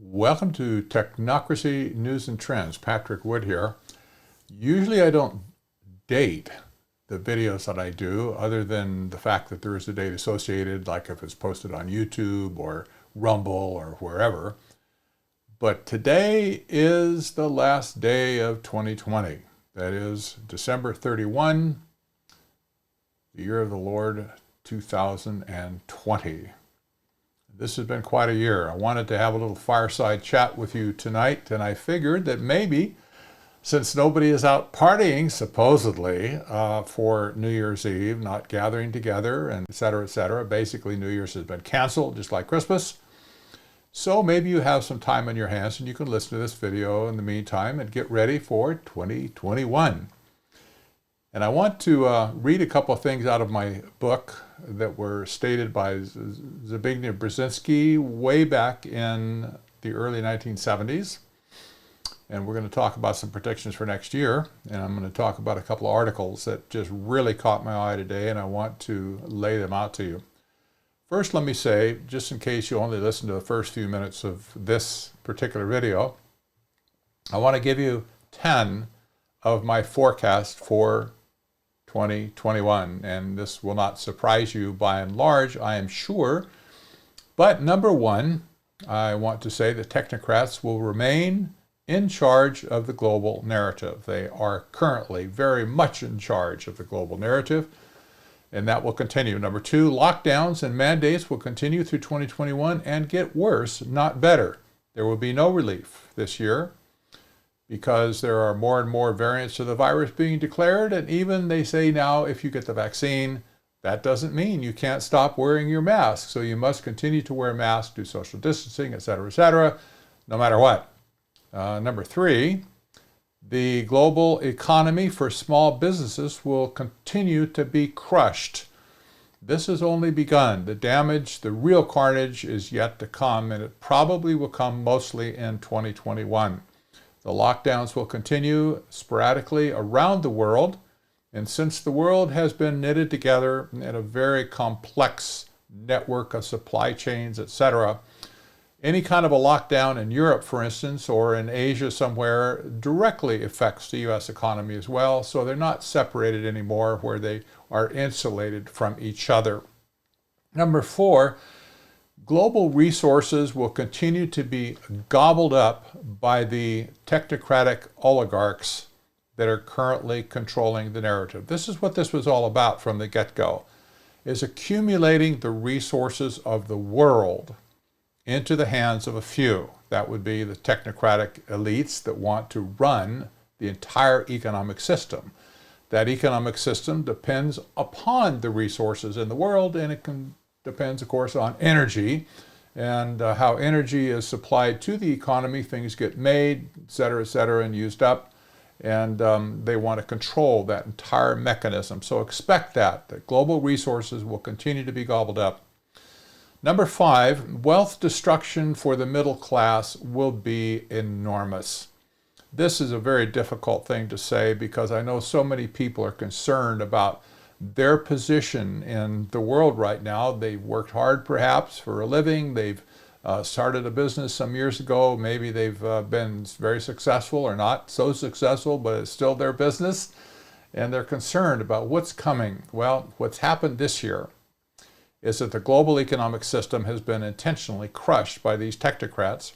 Welcome to Technocracy News and Trends. Patrick Wood here. Usually I don't date the videos that I do, other than the fact that there is a date associated, like if it's posted on YouTube or Rumble or wherever. But today is the last day of 2020. That is December 31, the year of the Lord 2020. This has been quite a year. I wanted to have a little fireside chat with you tonight, and I figured that maybe, since nobody is out partying, supposedly, for New Year's Eve, not gathering together, and et cetera, basically New Year's has been canceled, just like Christmas. So maybe you have some time on your hands and you can listen to this video in the meantime and get ready for 2021. And I want to read a couple of things out of my book that were stated by Zbigniew Brzezinski way back in the early 1970s. And we're going to talk about some predictions for next year. And I'm going to talk about a couple of articles that just really caught my eye today, and I want to lay them out to you. First, let me say, just in case you only listen to the first few minutes of this particular video, I want to give you 10 of my forecast for 2021, and this will not surprise you by and large, I am sure. But number one, I want to say that technocrats will remain in charge of the global narrative. They are currently very much in charge of the global narrative, and that will continue. Number two, lockdowns and mandates will continue through 2021 and get worse, not better. There will be no relief this year, because there are more and more variants of the virus being declared. And even they say now, if you get the vaccine, that doesn't mean you can't stop wearing your mask. So you must continue to wear masks, do social distancing, et cetera, no matter what. Number three, the global economy for small businesses will continue to be crushed. This has only begun. The damage, the real carnage is yet to come, and it probably will come mostly in 2021. The lockdowns will continue sporadically around the world, and since the world has been knitted together in a very complex network of supply chains, etc., any kind of a lockdown in Europe, for instance, or in Asia somewhere, directly affects the U.S. economy as well, so they're not separated anymore, where they are insulated from each other. Number four, global resources will continue to be gobbled up by the technocratic oligarchs that are currently controlling the narrative. This is what this was all about from the get-go, is accumulating the resources of the world into the hands of a few. That would be the technocratic elites that want to run the entire economic system. That economic system depends upon the resources in the world, and it depends, of course, on energy and how energy is supplied to the economy. Things get made, et cetera, and used up. And they want to control that entire mechanism. So expect that global resources will continue to be gobbled up. Number five, wealth destruction for the middle class will be enormous. This is a very difficult thing to say, because I know so many people are concerned about their position in the world right now. They've worked hard perhaps for a living. They've started a business some years ago. Maybe they've been very successful or not so successful, but it's still their business. And they're concerned about what's coming. Well, what's happened this year is that the global economic system has been intentionally crushed by these technocrats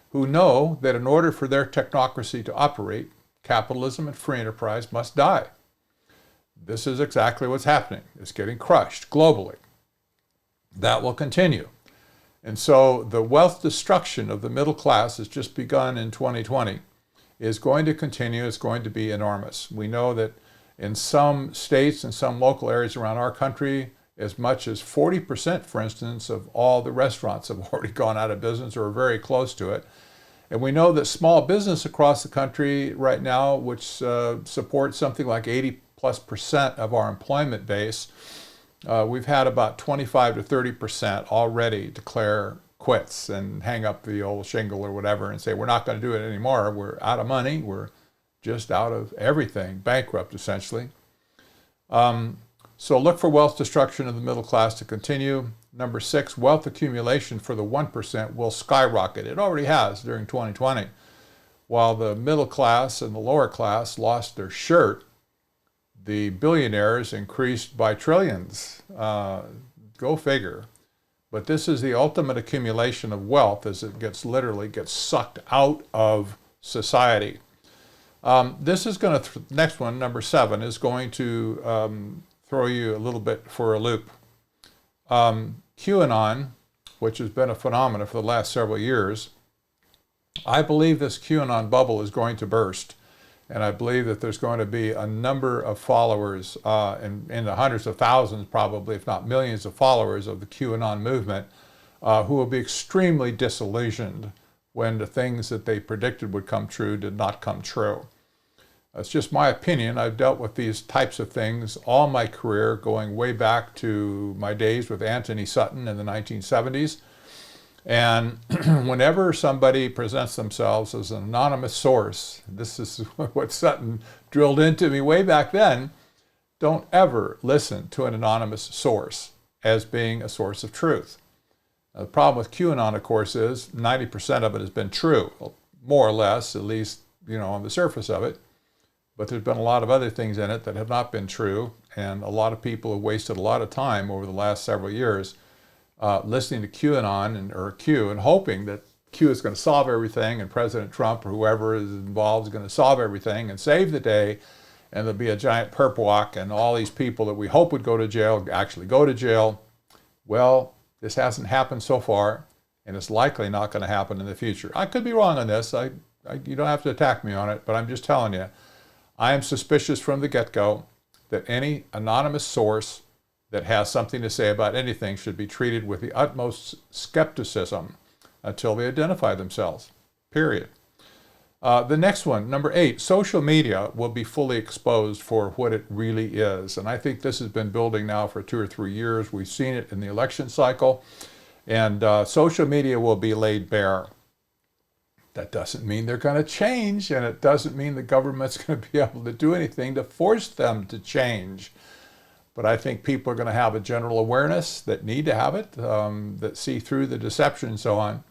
who know that in order for their technocracy to operate, capitalism and free enterprise must die. This is exactly what's happening. It's getting crushed globally. That will continue. And so the wealth destruction of the middle class has just begun in 2020, is going to continue. It's going to be enormous. We know that in some states and some local areas around our country, as much as 40%, for instance, of all the restaurants have already gone out of business or are very close to it. And we know that small business across the country right now, which supports something like 80+% of our employment base, we've had about 25 to 30% already declare quits and hang up the old shingle or whatever and say, we're not going to do it anymore. We're out of money. We're just out of everything, bankrupt essentially. So look for wealth destruction of the middle class to continue. Number 6, wealth accumulation for the 1% will skyrocket. It already has during 2020. While the middle class and the lower class lost their shirt, the billionaires increased by trillions. Go figure. But this is the ultimate accumulation of wealth as it literally gets sucked out of society. This is going to, next one, number 7, is going to throw you a little bit for a loop. QAnon, which has been a phenomenon for the last several years, I believe this QAnon bubble is going to burst. And I believe that there's going to be a number of followers, in the hundreds of thousands probably, if not millions of followers of the QAnon movement, who will be extremely disillusioned when the things that they predicted would come true did not come true. It's just my opinion. I've dealt with these types of things all my career, going way back to my days with Anthony Sutton in the 1970s. And whenever somebody presents themselves as an anonymous source, this is what Sutton drilled into me way back then, don't ever listen to an anonymous source as being a source of truth. Now, the problem with QAnon, of course, is 90% of it has been true, more or less, at least, on the surface of it. But there's been a lot of other things in it that have not been true, and a lot of people have wasted a lot of time over the last several years listening to QAnon or Q and hoping that Q is going to solve everything and President Trump or whoever is involved is going to solve everything and save the day, and there'll be a giant perp walk and all these people that we hope would go to jail actually go to jail. Well, this hasn't happened so far, and it's likely not going to happen in the future. I could be wrong on this. You don't have to attack me on it, but I'm just telling you, I am suspicious from the get-go that any anonymous source that has something to say about anything should be treated with the utmost skepticism until they identify themselves, period. The next one, number 8, social media will be fully exposed for what it really is. And I think this has been building now for 2 or 3 years. We've seen it in the election cycle, and social media will be laid bare. That doesn't mean they're going to change, and it doesn't mean the government's going to be able to do anything to force them to change. But I think people are going to have a general awareness that need to have it, that see through the deception and so on,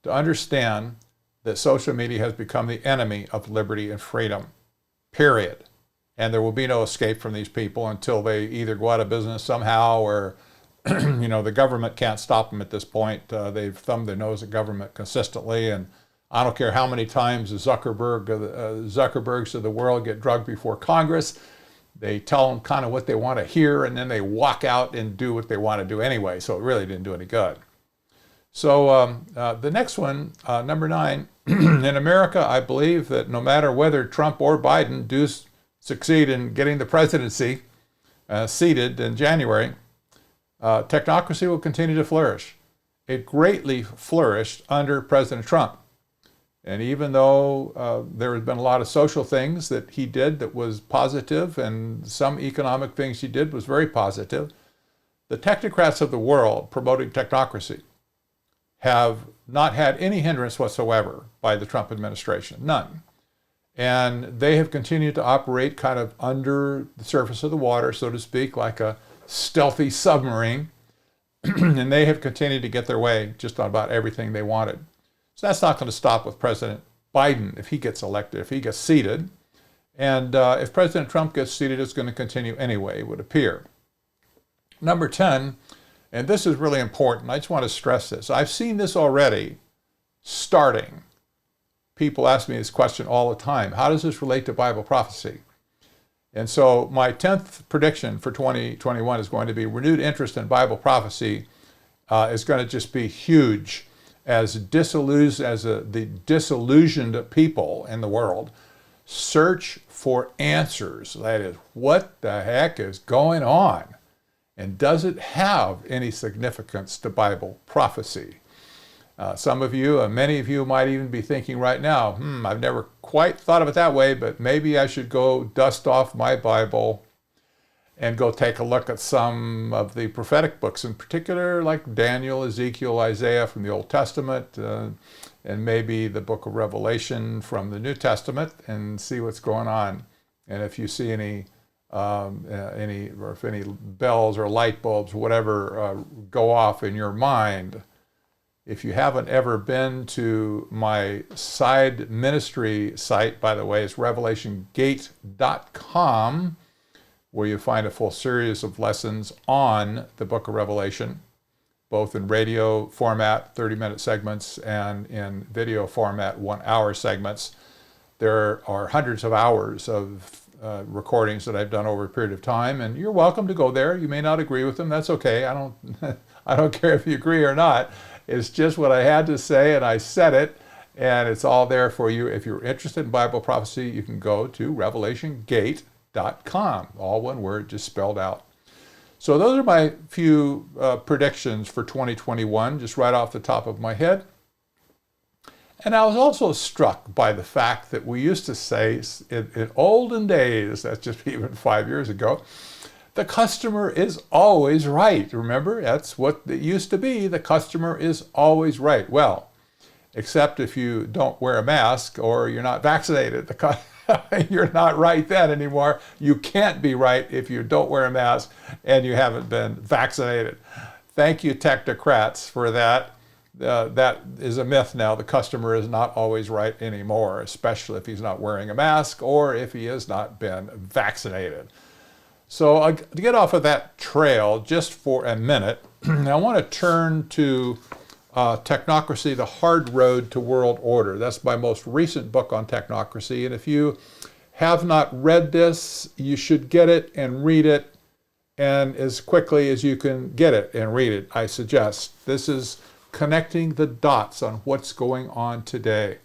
to understand that social media has become the enemy of liberty and freedom, period. And there will be no escape from these people until they either go out of business somehow or, the government can't stop them at this point. They've thumbed their nose at government consistently, and I don't care how many times the Zuckerbergs of the world get drugged before Congress. They tell them kind of what they want to hear, and then they walk out and do what they want to do anyway, so it really didn't do any good. So the next one, number 9, in America, I believe that no matter whether Trump or Biden do succeed in getting the presidency seated in January, technocracy will continue to flourish. It greatly flourished under President Trump. And even though there has been a lot of social things that he did that was positive, and some economic things he did was very positive, the technocrats of the world promoting technocracy have not had any hindrance whatsoever by the Trump administration, none. And they have continued to operate kind of under the surface of the water, so to speak, like a stealthy submarine. And they have continued to get their way just on about everything they wanted. So that's not going to stop with President Biden if he gets elected, if he gets seated. And if President Trump gets seated, it's going to continue anyway, it would appear. Number 10, and this is really important. I just want to stress this. I've seen this already starting. People ask me this question all the time. How does this relate to Bible prophecy? And so my 10th prediction for 2021 is going to be renewed interest in Bible prophecy is going to just be huge. As the disillusioned people in the world search for answers. That is, what the heck is going on? And does it have any significance to Bible prophecy? Some of you, many of you might even be thinking right now, I've never quite thought of it that way, but maybe I should go dust off my Bible and go take a look at some of the prophetic books, in particular like Daniel, Ezekiel, Isaiah from the Old Testament, and maybe the book of Revelation from the New Testament, and see what's going on. And if you see any if any bells or light bulbs, whatever, go off in your mind. If you haven't ever been to my side ministry site, by the way, it's revelationgate.com, where you find a full series of lessons on the book of Revelation, both in radio format, 30-minute segments, and in video format, 1-hour segments. There are hundreds of hours of recordings that I've done over a period of time, and you're welcome to go there. You may not agree with them. That's okay. I don't care if you agree or not. It's just what I had to say, and I said it, and it's all there for you. If you're interested in Bible prophecy, you can go to revelationgate.com. All one word, just spelled out. So those are my few predictions for 2021, just right off the top of my head. And I was also struck by the fact that we used to say in olden days, that's just even 5 years ago, the customer is always right. Remember, that's what it used to be. The customer is always right. Well, except if you don't wear a mask or you're not vaccinated. You're not right then anymore. You can't be right if you don't wear a mask and you haven't been vaccinated. Thank you, Technocrats, for that. That is a myth now. The customer is not always right anymore, especially if he's not wearing a mask or if he has not been vaccinated. So to get off of that trail just for a minute, I want to turn to Technocracy, The Hard Road to World Order. That's my most recent book on technocracy. And if you have not read this, you should get it and read it, and as quickly as you can get it and read it, I suggest. This is connecting the dots on what's going on today.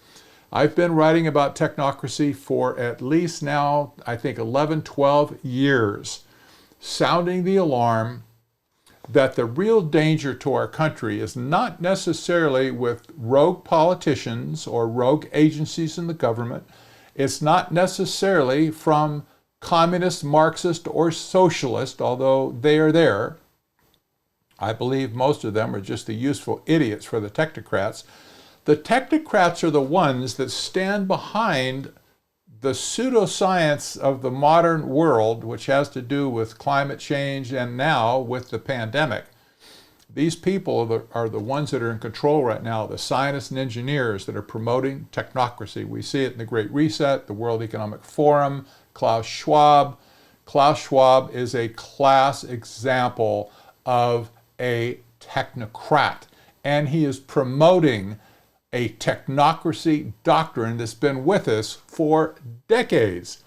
I've been writing about technocracy for at least now, I think 11, 12 years, sounding the alarm that the real danger to our country is not necessarily with rogue politicians or rogue agencies in the government. It's not necessarily from communist, Marxist, or socialist, although they are there. I believe most of them are just the useful idiots for the technocrats. The technocrats are the ones that stand behind the pseudoscience of the modern world, which has to do with climate change and now with the pandemic. These people are the ones that are in control right now, the scientists and engineers that are promoting technocracy. We see it in the Great Reset, the World Economic Forum, Klaus Schwab. Klaus Schwab is a class example of a technocrat, and he is promoting a technocracy doctrine that's been with us for decades.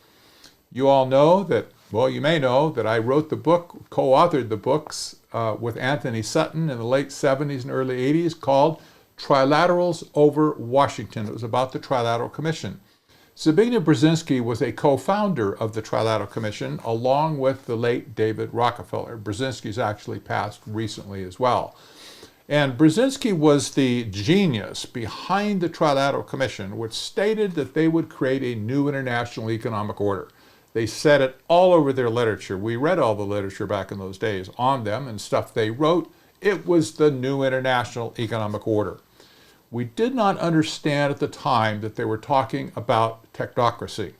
You all know that, well, you may know that I wrote the book, co-authored the books with Anthony Sutton in the late 70s and early 80s called Trilaterals Over Washington. It was about the Trilateral Commission. Zbigniew Brzezinski was a co-founder of the Trilateral Commission along with the late David Rockefeller. Brzezinski's actually passed recently as well. And Brzezinski was the genius behind the Trilateral Commission, which stated that they would create a new international economic order. They said it all over their literature. We read all the literature back in those days on them and stuff they wrote. It was the new international economic order. We did not understand at the time that they were talking about technocracy.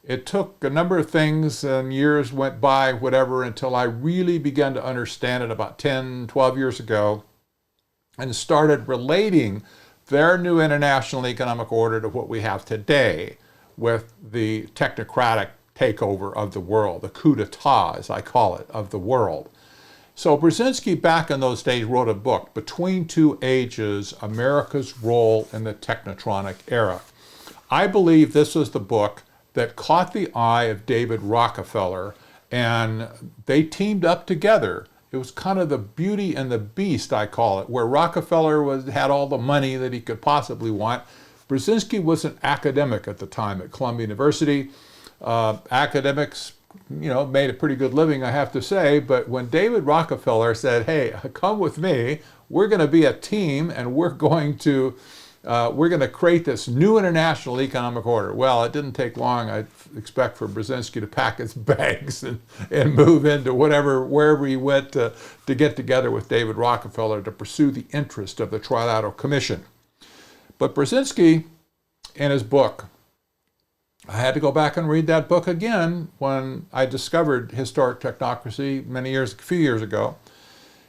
It took a number of things and years went by, whatever, until I really began to understand it about 10, 12 years ago, and started relating their new international economic order to what we have today with the technocratic takeover of the world, the coup d'etat, as I call it, of the world. So Brzezinski back in those days wrote a book, Between Two Ages, America's Role in the Technotronic Era. I believe this was the book that caught the eye of David Rockefeller, and they teamed up together. It was kind of the beauty and the beast, I call it, where Rockefeller had all the money that he could possibly want. Brzezinski was an academic at the time at Columbia University. Academics, made a pretty good living, I have to say, but when David Rockefeller said, hey, come with me, we're going to be a team and we're going to create this new international economic order. Well, it didn't take long, I expect, for Brzezinski to pack his bags and move into wherever he went to get together with David Rockefeller to pursue the interest of the Trilateral Commission. But Brzezinski, in his book, I had to go back and read that book again when I discovered historic technocracy a few years ago.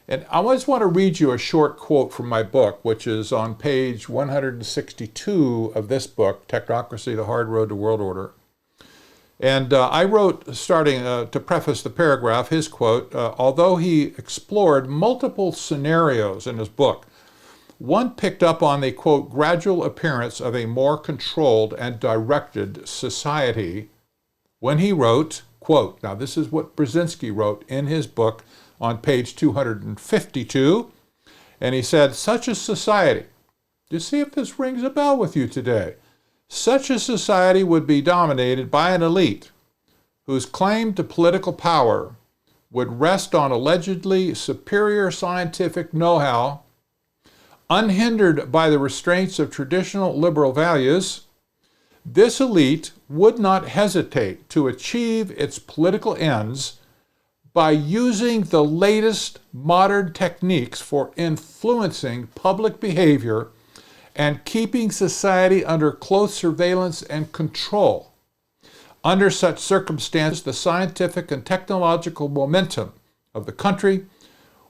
And I just want to read you a short quote from my book, which is on page 162 of this book, Technocracy, The Hard Road to World Order. And I wrote, starting to preface the paragraph, his quote, although he explored multiple scenarios in his book, one picked up on the, quote, gradual appearance of a more controlled and directed society when he wrote, quote, now this is what Brzezinski wrote in his book on page 252, and he said, such a society, you see if this rings a bell with you today, such a society would be dominated by an elite whose claim to political power would rest on allegedly superior scientific know-how, unhindered by the restraints of traditional liberal values. This elite would not hesitate to achieve its political ends by using the latest modern techniques for influencing public behavior and keeping society under close surveillance and control. Under such circumstances, the scientific and technological momentum of the country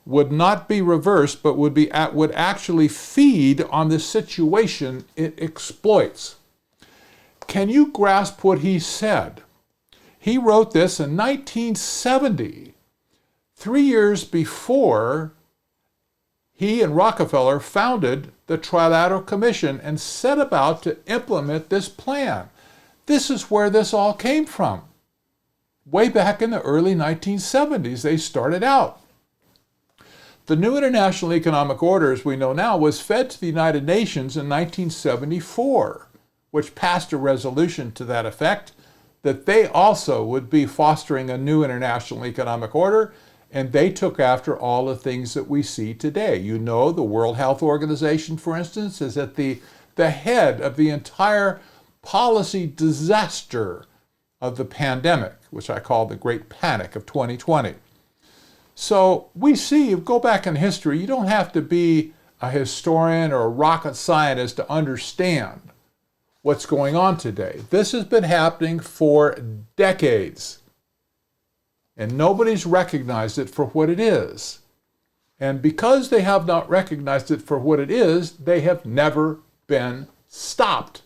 would not be reversed, but would actually feed on the situation it exploits. Can you grasp what he said? He wrote this in 1970, 3 years before he and Rockefeller founded the Trilateral Commission and set about to implement this plan. This is where this all came from. Way back in the early 1970s, they started out. The new international economic order, as we know now, was fed to the United Nations in 1974, which passed a resolution to that effect, that they also would be fostering a new international economic order, and they took after all the things that we see today. You know, the World Health Organization, for instance, is at the head of the entire policy disaster of the pandemic, which I call the Great Panic of 2020. So we see, go back in history, you don't have to be a historian or a rocket scientist to understand what's going on today. This has been happening for decades, and nobody's recognized it for what it is. And because they have not recognized it for what it is, they have never been stopped.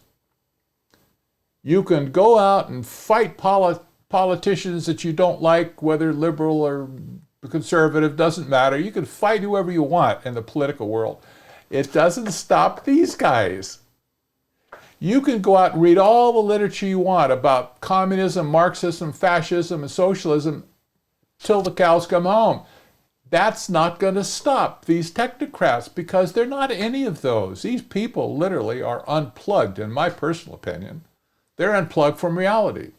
You can go out and fight politicians that you don't like, whether liberal or conservative, doesn't matter. You can fight whoever you want in the political world. It doesn't stop these guys. You can go out and read all the literature you want about communism, Marxism, fascism, and socialism till the cows come home. That's not going to stop these technocrats, because they're not any of those. These people literally are unplugged, in my personal opinion. They're unplugged from reality.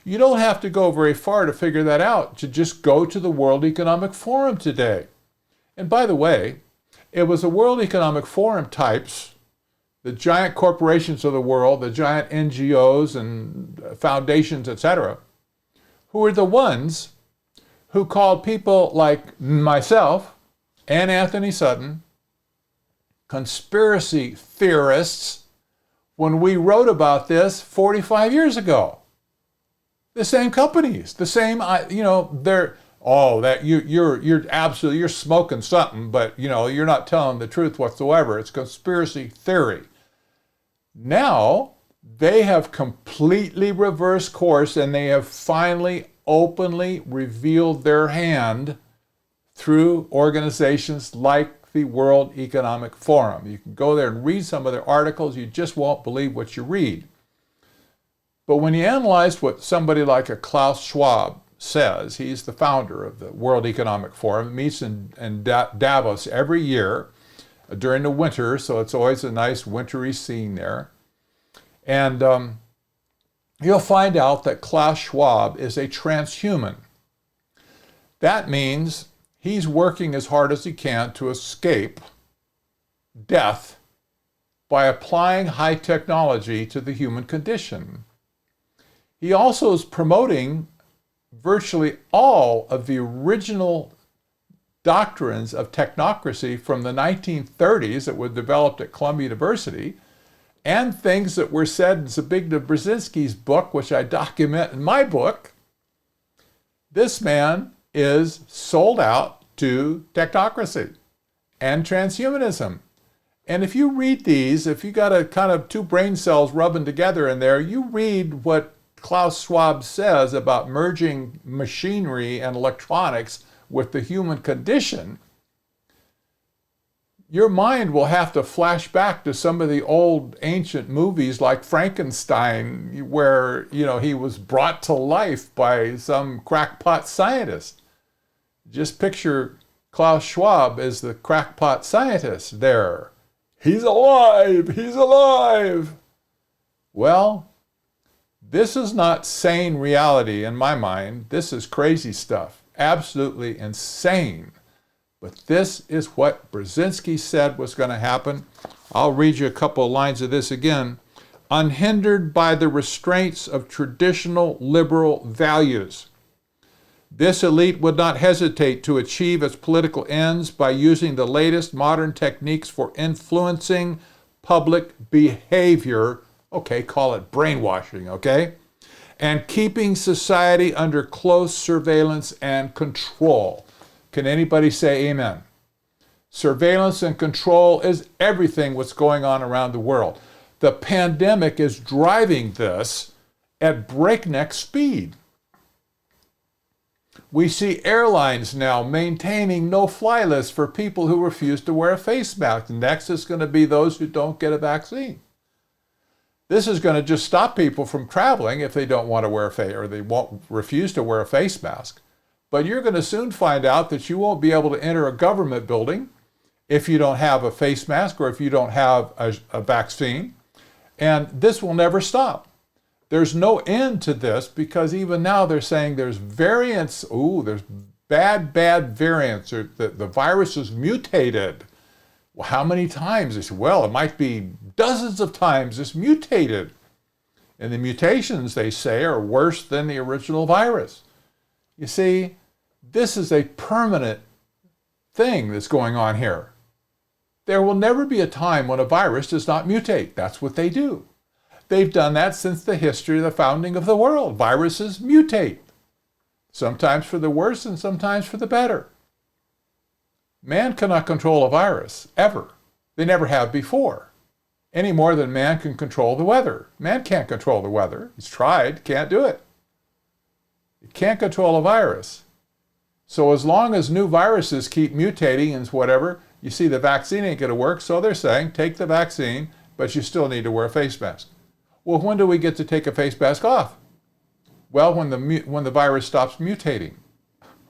You don't have to go very far to figure that out, to just go to the World Economic Forum today. And by the way, it was the World Economic Forum types, the giant corporations of the world, the giant NGOs and foundations, etc., who were the ones who called people like myself and Anthony Sutton conspiracy theorists when we wrote about this 45 years ago. The same companies, the same, they're, you're absolutely, you're smoking something, but you're not telling the truth whatsoever. It's conspiracy theory. Now, they have completely reversed course, and they have finally openly revealed their hand through organizations like the World Economic Forum. You can go there and read some of their articles. You just won't believe what you read. But when you analyze what somebody like a Klaus Schwab says, he's the founder of the World Economic Forum, meets in Davos every year during the winter, so it's always a nice wintry scene there. And you'll find out that Klaus Schwab is a transhuman. That means he's working as hard as he can to escape death by applying high technology to the human condition. He also is promoting virtually all of the original doctrines of technocracy from the 1930s that were developed at Columbia University, and things that were said in Zbigniew Brzezinski's book, which I document in my book, this man is sold out to technocracy and transhumanism. And if you read these, if you got a kind of two brain cells rubbing together in there, you read what Klaus Schwab says about merging machinery and electronics with the human condition, your mind will have to flash back to some of the old ancient movies like Frankenstein, where, he was brought to life by some crackpot scientist. Just picture Klaus Schwab as the crackpot scientist there. He's alive! He's alive! Well, this is not sane reality in my mind. This is crazy stuff. Absolutely insane. But this is what Brzezinski said was going to happen. I'll read you a couple of lines of this again. Unhindered by the restraints of traditional liberal values, this elite would not hesitate to achieve its political ends by using the latest modern techniques for influencing public behavior. Okay, call it brainwashing, okay? And keeping society under close surveillance and control. Can anybody say amen? Surveillance and control is everything what's going on around the world. The pandemic is driving this at breakneck speed. We see airlines now maintaining no-fly lists for people who refuse to wear a face mask. Next is going to be those who don't get a vaccine. This is going to just stop people from traveling if they don't want to wear a face, or they won't refuse to wear a face mask. But you're going to soon find out that you won't be able to enter a government building if you don't have a face mask or if you don't have a vaccine. And this will never stop. There's no end to this, because even now they're saying there's variants. Ooh, there's bad variants. The virus is mutated. Well, how many times? They say, well, it might be dozens of times it's mutated. And the mutations, they say, are worse than the original virus. You see, this is a permanent thing that's going on here. There will never be a time when a virus does not mutate. That's what they do. They've done that since the history of the founding of the world. Viruses mutate, sometimes for the worse and sometimes for the better. Man cannot control a virus, ever. They never have before, any more than man can control the weather. Man can't control the weather. He's tried, can't do it. He can't control a virus. So as long as new viruses keep mutating and whatever, you see the vaccine ain't going to work, so they're saying take the vaccine, but you still need to wear a face mask. Well, when do we get to take a face mask off? Well, when the virus stops mutating.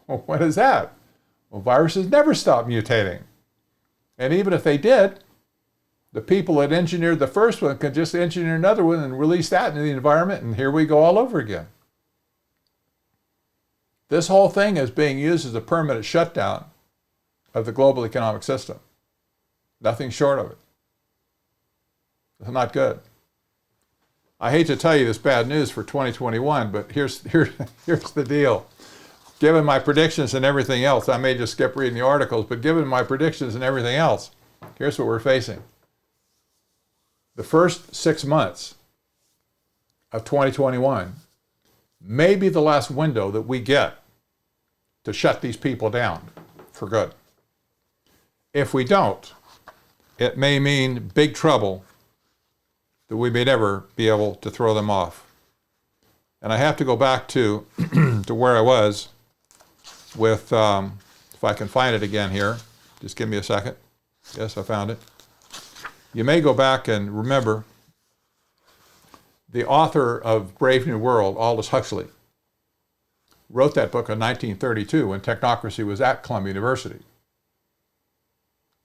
Well, what is that? Well, viruses never stop mutating. And even if they did, the people that engineered the first one could just engineer another one and release that into the environment, and here we go all over again. This whole thing is being used as a permanent shutdown of the global economic system. Nothing short of it. It's not good. I hate to tell you this bad news for 2021, but here's the deal. Given my predictions and everything else, I may just skip reading the articles, but given my predictions and everything else, here's what we're facing. The first 6 months of 2021 may be the last window that we get to shut these people down for good. If we don't, it may mean big trouble that we may never be able to throw them off. And I have to go back to to where I was with, if I can find it again here, just give me a second. Yes, I found it. You may go back and remember the author of Brave New World, Aldous Huxley, wrote that book in 1932 when Technocracy was at Columbia University.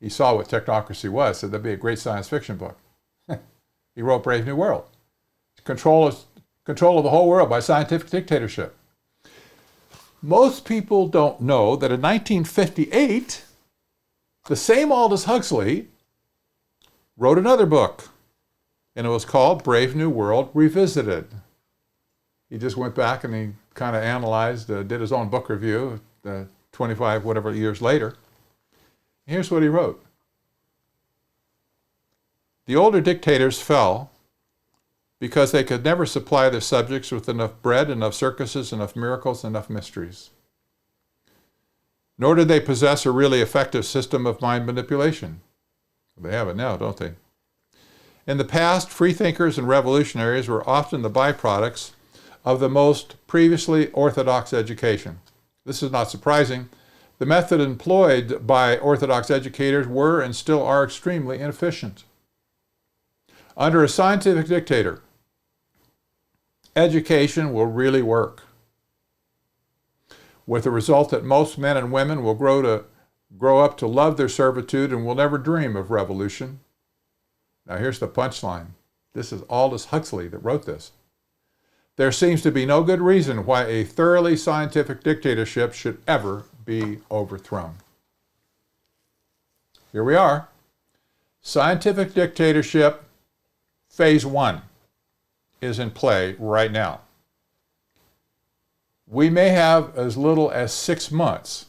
He saw what Technocracy was, said that'd be a great science fiction book. He wrote Brave New World. Control of the whole world by scientific dictatorship. Most people don't know that in 1958, the same Aldous Huxley wrote another book, and it was called Brave New World Revisited. He just went back and he kind of analyzed, did his own book review 25 whatever years later. Here's what he wrote. The older dictators fell because they could never supply their subjects with enough bread, enough circuses, enough miracles, enough mysteries. Nor did they possess a really effective system of mind manipulation. They have it now, don't they? In the past, freethinkers and revolutionaries were often the byproducts of the most previously orthodox education. This is not surprising. The method employed by orthodox educators were and still are extremely inefficient. Under a scientific dictator, education will really work, with the result that most men and women will grow up to love their servitude and will never dream of revolution. Now here's the punchline. This is Aldous Huxley that wrote this. There seems to be no good reason why a thoroughly scientific dictatorship should ever be overthrown. Here we are. Scientific dictatorship phase 1 is in play right now. We may have as little as 6 months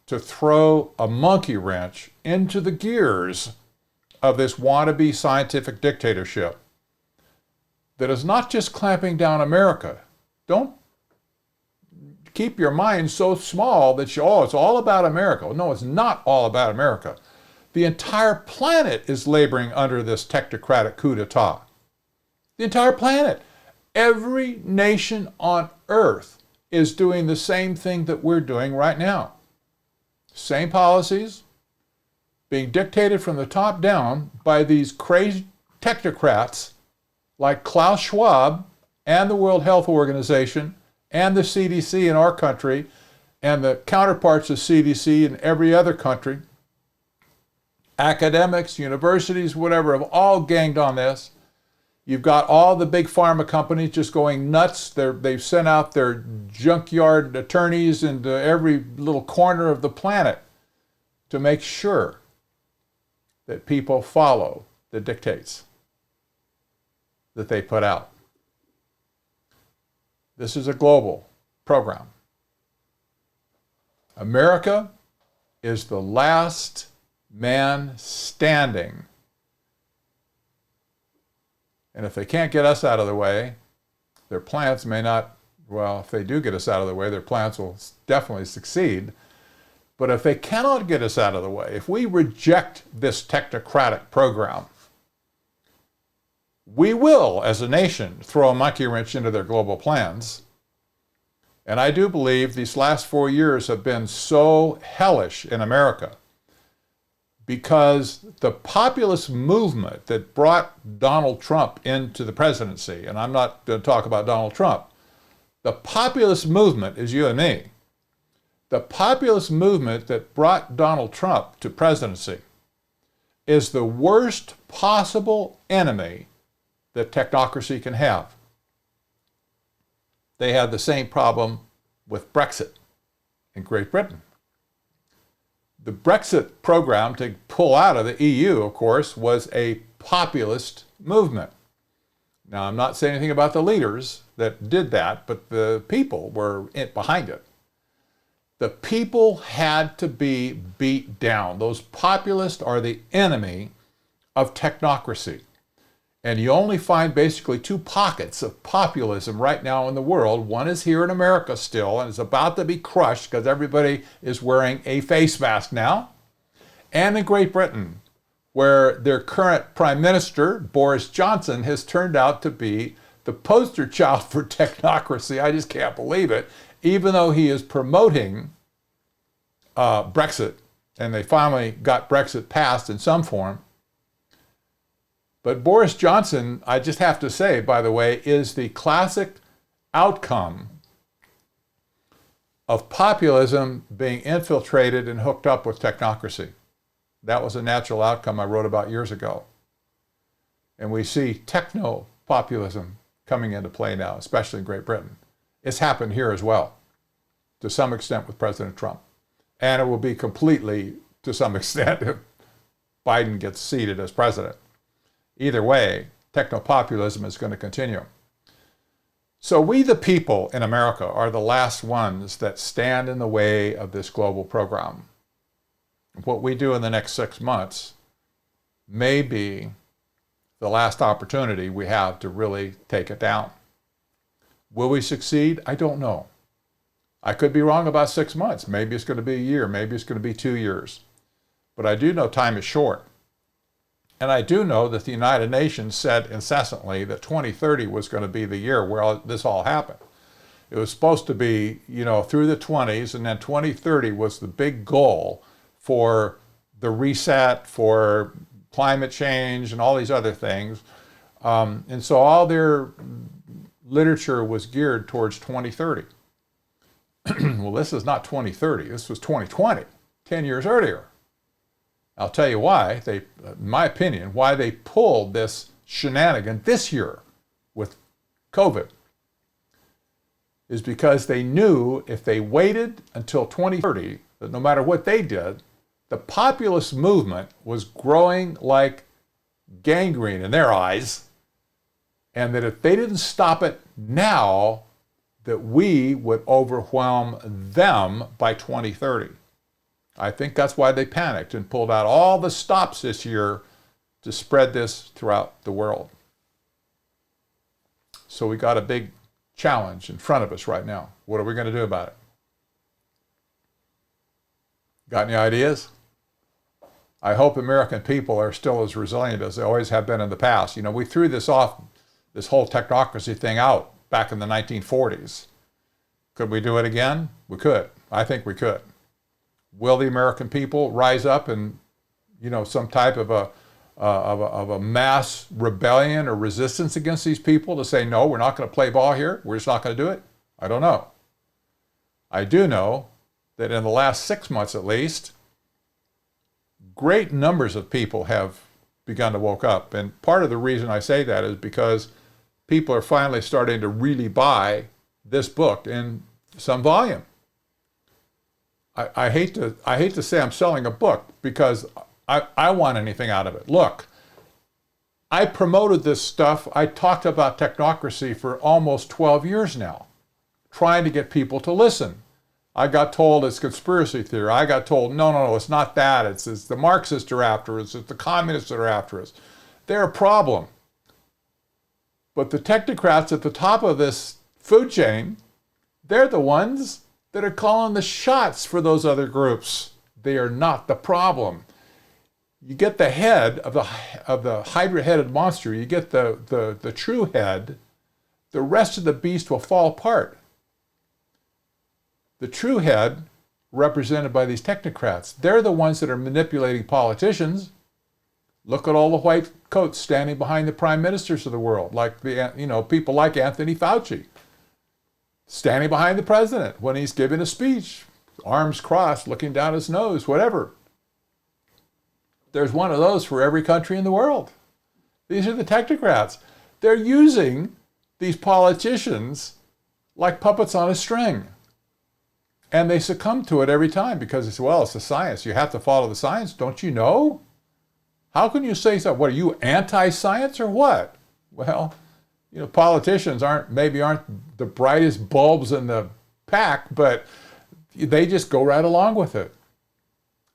to throw a monkey wrench into the gears of this wannabe scientific dictatorship that is not just clamping down America. Don't keep your mind so small that it's all about America. No, it's not all about America. The entire planet is laboring under this technocratic coup d'etat. The entire planet. Every nation on earth is doing the same thing that we're doing right now. Same policies being dictated from the top down by these crazy technocrats like Klaus Schwab and the World Health Organization and the CDC in our country and the counterparts of CDC in every other country. Academics, universities, whatever, have all ganged on this. You've got all the big pharma companies just going nuts. They've sent out their junkyard attorneys into every little corner of the planet to make sure that people follow the dictates that they put out. This is a global program. America is the last man standing. And if they can't get us out of the way, their plans may not, well, if they do get us out of the way, their plans will definitely succeed. But if they cannot get us out of the way, if we reject this technocratic program, we will, as a nation, throw a monkey wrench into their global plans. And I do believe these last 4 years have been so hellish in America because the populist movement that brought Donald Trump into the presidency, and I'm not going to talk about Donald Trump, the populist movement is you and me. The populist movement that brought Donald Trump to presidency is the worst possible enemy that technocracy can have. They had the same problem with Brexit in Great Britain. The Brexit program to pull out of the EU, of course, was a populist movement. Now, I'm not saying anything about the leaders that did that, but the people were behind it. The people had to be beat down. Those populists are the enemy of technocracy. And you only find basically 2 pockets of populism right now in the world. One is here in America still, and it's about to be crushed because everybody is wearing a face mask now. And in Great Britain, where their current Prime Minister, Boris Johnson, has turned out to be the poster child for technocracy. I just can't believe it. Even though he is promoting Brexit, and they finally got Brexit passed in some form. But Boris Johnson, I just have to say, by the way, is the classic outcome of populism being infiltrated and hooked up with technocracy. That was a natural outcome I wrote about years ago. And we see techno-populism coming into play now, especially in Great Britain. It's happened here as well, to some extent with President Trump. And it will be completely, to some extent, if Biden gets seated as president. Either way, technopopulism is going to continue. So we, the people in America, are the last ones that stand in the way of this global program. What we do in the next 6 months may be the last opportunity we have to really take it down. Will we succeed? I don't know. I could be wrong about 6 months. Maybe it's going to be a year. Maybe it's going to be 2 years. But I do know time is short. And I do know that the United Nations said incessantly that 2030 was going to be the year where this all happened. It was supposed to be, through the 20s, and then 2030 was the big goal for the reset, for climate change, and all these other things. And so all their literature was geared towards 2030. Well, this is not 2030. This was 2020, 10 years earlier. I'll tell you why, in my opinion, why they pulled this shenanigan this year with COVID is because they knew if they waited until 2030, that no matter what they did, the populist movement was growing like gangrene in their eyes, and that if they didn't stop it now, that we would overwhelm them by 2030. I think that's why they panicked and pulled out all the stops this year to spread this throughout the world. So we got a big challenge in front of us right now. What are we going to do about it? Got any ideas? I hope American people are still as resilient as they always have been in the past. We threw this whole technocracy thing out back in the 1940s. Could we do it again? We could. I think we could. Will the American people rise up and, some type of a mass rebellion or resistance against these people to say, no, we're not going to play ball here. We're just not going to do it? I don't know. I do know that in the last 6 months at least, great numbers of people have begun to woke up. And part of the reason I say that is because people are finally starting to really buy this book in some volume. I hate to say I'm selling a book because I want anything out of it. Look, I promoted this stuff. I talked about technocracy for almost 12 years now, trying to get people to listen. I got told it's conspiracy theory. I got told, no, it's not that. It's the Marxists are after us. It's the communists that are after us. They're a problem. But the technocrats at the top of this food chain, they're the ones that are calling the shots for those other groups. They are not the problem. You get the head of the hydra-headed monster, you get the true head, the rest of the beast will fall apart. The true head, represented by these technocrats, they're the ones that are manipulating politicians. Look at all the white coats standing behind the prime ministers of the world, like people like Anthony Fauci, standing behind the president when he's giving a speech, arms crossed, looking down his nose, whatever. There's one of those for every country in the world. These are the technocrats. They're using these politicians like puppets on a string. And they succumb to it every time because it's the science. You have to follow the science. Don't you know? How can you say so? What, are you anti-science or what? Well, politicians aren't the brightest bulbs in the pack, but they just go right along with it.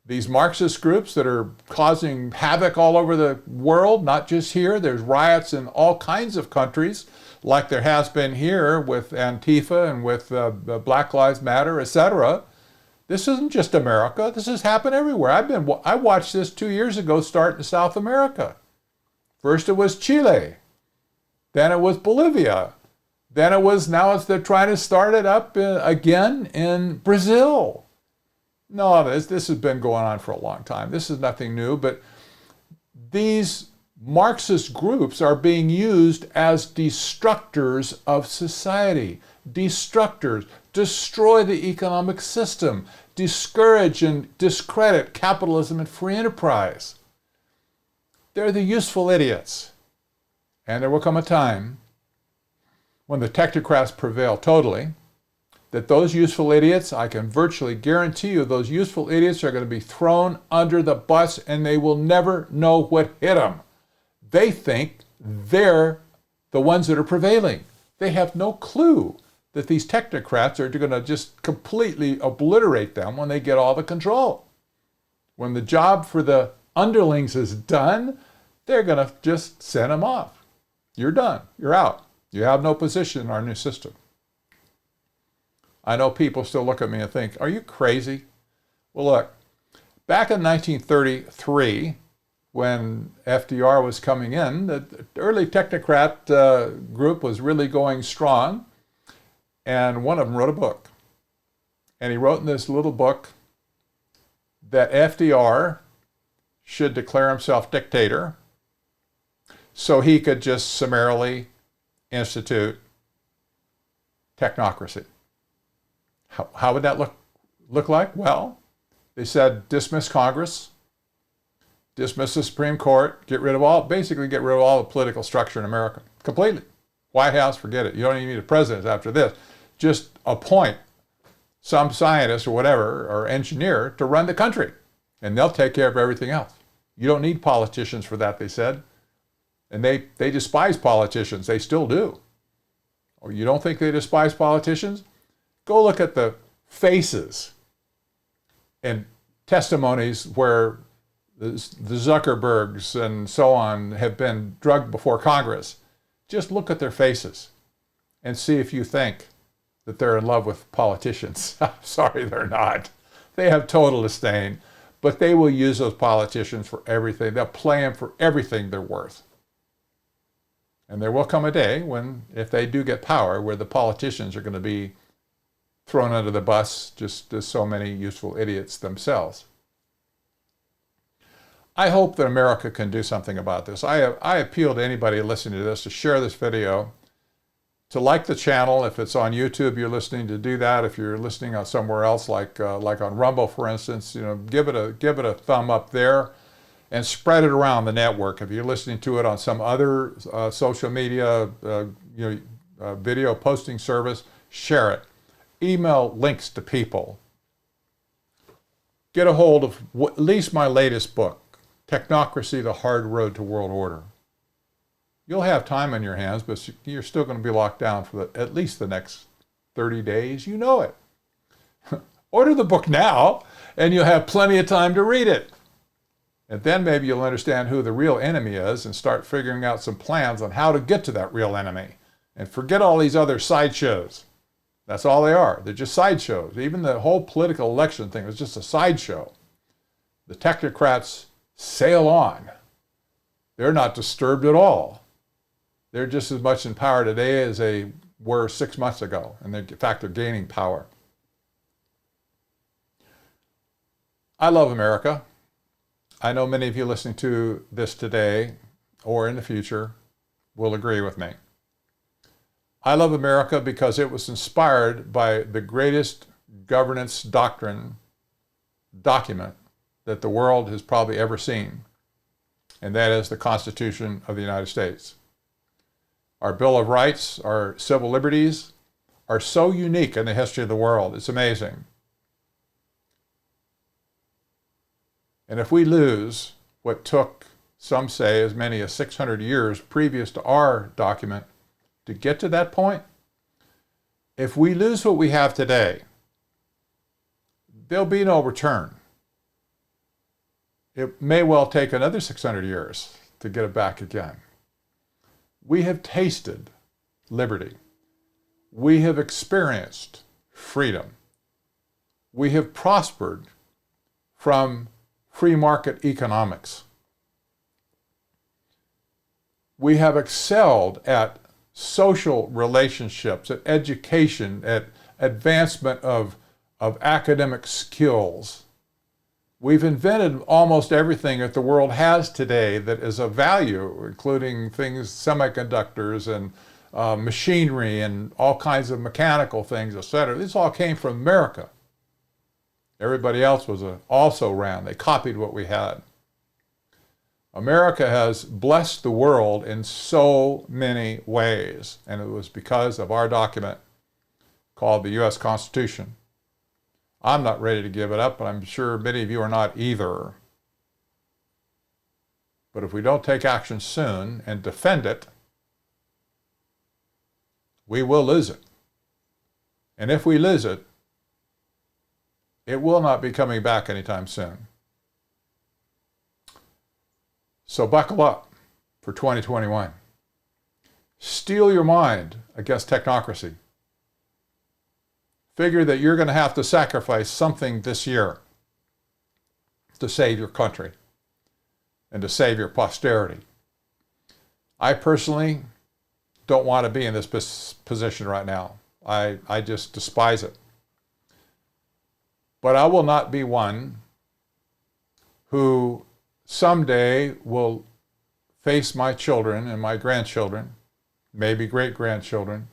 These Marxist groups that are causing havoc all over the world, not just here, there's riots in all kinds of countries, like there has been here with Antifa and with Black Lives Matter, etc. This isn't just America. This has happened everywhere. I watched this 2 years ago start in South America. First it was Chile. Then it was Bolivia. Then now they're trying to start it up again in Brazil. No, this has been going on for a long time. This is nothing new, but these Marxist groups are being used as destructors of society. Destructors. Destroy the economic system. Discourage and discredit capitalism and free enterprise. They're the useful idiots. And there will come a time when the technocrats prevail totally, that those useful idiots, I can virtually guarantee you, those useful idiots are going to be thrown under the bus and they will never know what hit them. They think they're the ones that are prevailing. They have no clue that these technocrats are going to just completely obliterate them when they get all the control. When the job for the underlings is done, they're going to just send them off. You're done. You're out. You have no position in our new system. I know people still look at me and think, are you crazy? Well, look, back in 1933, when FDR was coming in, the early Technocrat group was really going strong, and one of them wrote a book. And he wrote in this little book that FDR should declare himself dictator so he could just summarily institute technocracy. How would that look like? Well, they said dismiss Congress, dismiss the Supreme Court, basically get rid of all the political structure in America completely. White House, forget it. You don't even need a president after this. Just appoint some scientist or whatever, or engineer, to run the country, and they'll take care of everything else. You don't need politicians for that, they said. And they despise politicians. They still do. Or you don't think they despise politicians? Go look at the faces and testimonies where the Zuckerbergs and so on have been drugged before Congress. Just look at their faces and see if you think that they're in love with politicians. I'm sorry, they're not. They have total disdain, but they will use those politicians for everything. They'll play them for everything they're worth. And there will come a day when, if they do get power, where the politicians are going to be thrown under the bus just as so many useful idiots themselves. I hope that America can do something about this. I appeal to anybody listening to this to share this video, to like the channel. If it's on YouTube, you're listening, to do that. If you're listening on somewhere else, like on Rumble, for instance, give it a thumb up there, and spread it around the network. If you're listening to it on some other social media, video posting service, share it. Email links to people. Get a hold of at least my latest book, Technocracy, The Hard Road to World Order. You'll have time on your hands, but you're still going to be locked down for at least the next 30 days. You know it. Order the book now, and you'll have plenty of time to read it. And then maybe you'll understand who the real enemy is and start figuring out some plans on how to get to that real enemy. And forget all these other sideshows. That's all they are. They're just sideshows. Even the whole political election thing was just a sideshow. The technocrats sail on. They're not disturbed at all. They're just as much in power today as they were 6 months ago. And in fact, they're gaining power. I love America. I know many of you listening to this today or in the future will agree with me. I love America because it was inspired by the greatest governance document that the world has probably ever seen, and that is the Constitution of the United States. Our Bill of Rights, our civil liberties, are so unique in the history of the world. It's amazing. And if we lose what took, some say, as many as 600 years previous to our document to get to that point, if we lose what we have today, there'll be no return. It may well take another 600 years to get it back again. We have tasted liberty. We have experienced freedom. We have prospered from free market economics. We have excelled at social relationships, at education, at advancement of academic skills. We've invented almost everything that the world has today that is of value, including things, semiconductors and machinery and all kinds of mechanical things, etc. This all came from America. Everybody else was also ran. They copied what we had. America has blessed the world in so many ways, and it was because of our document called the U.S. Constitution. I'm not ready to give it up, and I'm sure many of you are not either. But if we don't take action soon and defend it, we will lose it. And if we lose it, it will not be coming back anytime soon. So buckle up. for 2021. Steel your mind against technocracy. Figure that you're going to have to sacrifice something this year to save your country and to save your posterity. I personally don't want to be in this position right now. I just despise it. But I will not be one who someday will face my children and my grandchildren, maybe great-grandchildren,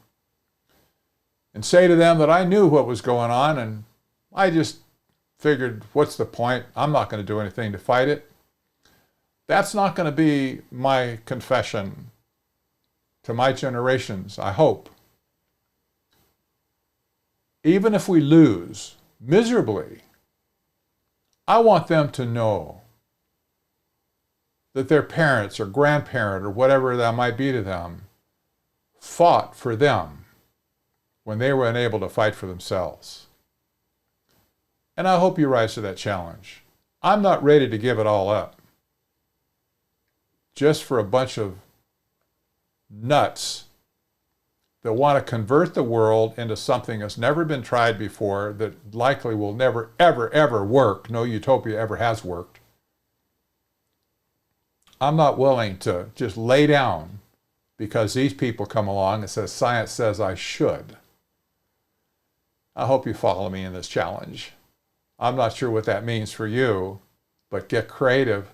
and say to them that I knew what was going on and I just figured, what's the point? I'm not going to do anything to fight it. That's not going to be my confession to my generations, I hope. Even if we lose miserably, I want them to know that their parents or grandparent or whatever that might be to them fought for them when they were unable to fight for themselves. And I hope you rise to that challenge. I'm not ready to give it all up just for a bunch of nuts that want to convert the world into something that's never been tried before, that likely will never, ever, ever work. No utopia ever has worked. I'm not willing to just lay down because these people come along and says, science says I should. I hope you follow me in this challenge. I'm not sure what that means for you, but get creative.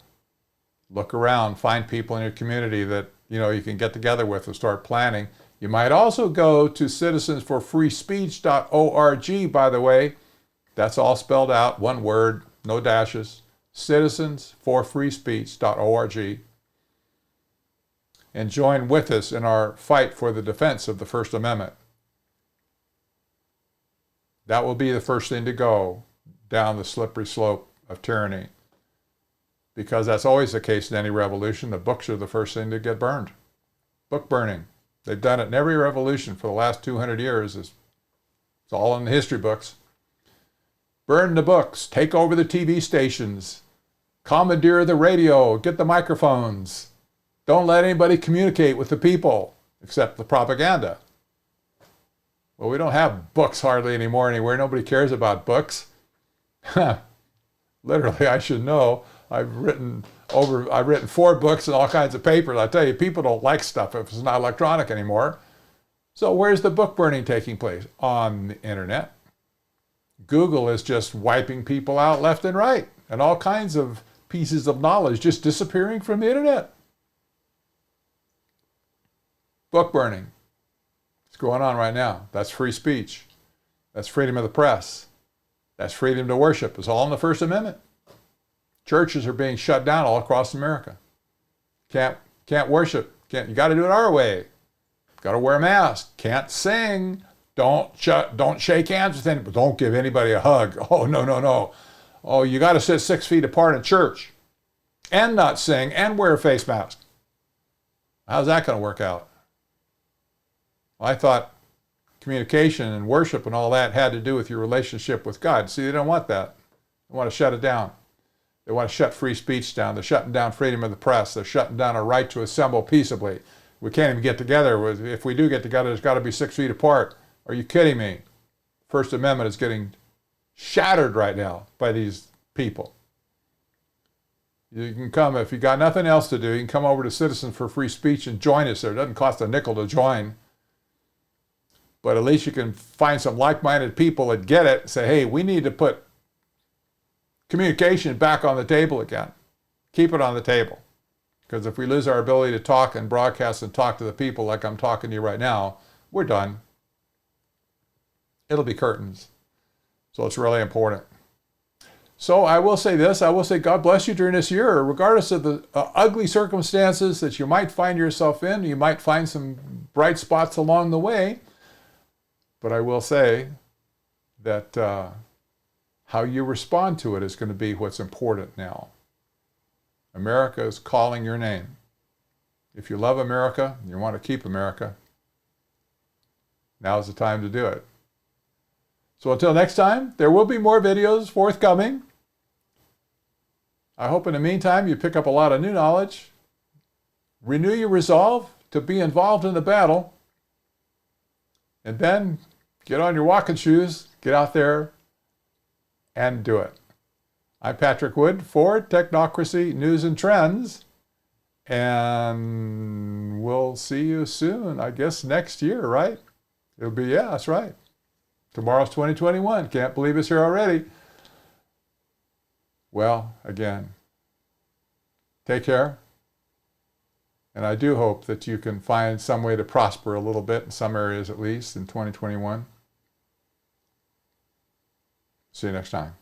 Look around, find people in your community that you can get together with and start planning. You might also go to citizensforfreespeech.org, by the way. That's all spelled out, one word, no dashes. Citizensforfreespeech.org. And join with us in our fight for the defense of the First Amendment. That will be the first thing to go down the slippery slope of tyranny. Because that's always the case in any revolution. The books are the first thing to get burned. Book burning. They've done it in every revolution for the last 200 years. It's all in the history books. Burn the books. Take over the TV stations. Commandeer the radio. Get the microphones. Don't let anybody communicate with the people except the propaganda. Well, we don't have books hardly anymore anywhere. Nobody cares about books. Literally, I should know. I've written 4 books and all kinds of papers. I tell you, people don't like stuff if it's not electronic anymore. So where's the book burning taking place? On the internet. Google is just wiping people out left and right, and all kinds of pieces of knowledge just disappearing from the internet. Book burning. It's going on right now. That's free speech. That's freedom of the press. That's freedom to worship. It's all in the First Amendment. Churches are being shut down all across America. Can't worship. You got to do it our way. Got to wear a mask. Can't sing. Don't shake hands with anybody. Don't give anybody a hug. Oh, no. Oh, you got to sit 6 feet apart in church and not sing and wear a face mask. How's that going to work out? Well, I thought communication and worship and all that had to do with your relationship with God. See, they don't want that. They want to shut it down. They want to shut free speech down. They're shutting down freedom of the press. They're shutting down our right to assemble peaceably. We can't even get together. If we do get together, it's got to be 6 feet apart. Are you kidding me? First Amendment is getting shattered right now by these people. You can come, if you got nothing else to do, you can come over to Citizens for Free Speech and join us there. It doesn't cost a nickel to join. But at least you can find some like-minded people that get it and say, hey, we need to put communication back on the table again. Keep it on the table. Because if we lose our ability to talk and broadcast and talk to the people like I'm talking to you right now, we're done. It'll be curtains. So it's really important. So I will say this. I will say God bless you during this year, regardless of the ugly circumstances that you might find yourself in. You might find some bright spots along the way. But I will say that how you respond to it is going to be what's important now. America is calling your name. If you love America, you want to keep America, now's the time to do it. So until next time, there will be more videos forthcoming. I hope in the meantime you pick up a lot of new knowledge, renew your resolve to be involved in the battle, and then get on your walking shoes, get out there and do it. I'm Patrick Wood for Technocracy News and Trends, and we'll see you soon, I guess next year, right? It'll be, yeah, that's right. Tomorrow's 2021. Can't believe it's here already. Well, again, take care. And I do hope that you can find some way to prosper a little bit in some areas, at least in 2021. See you next time.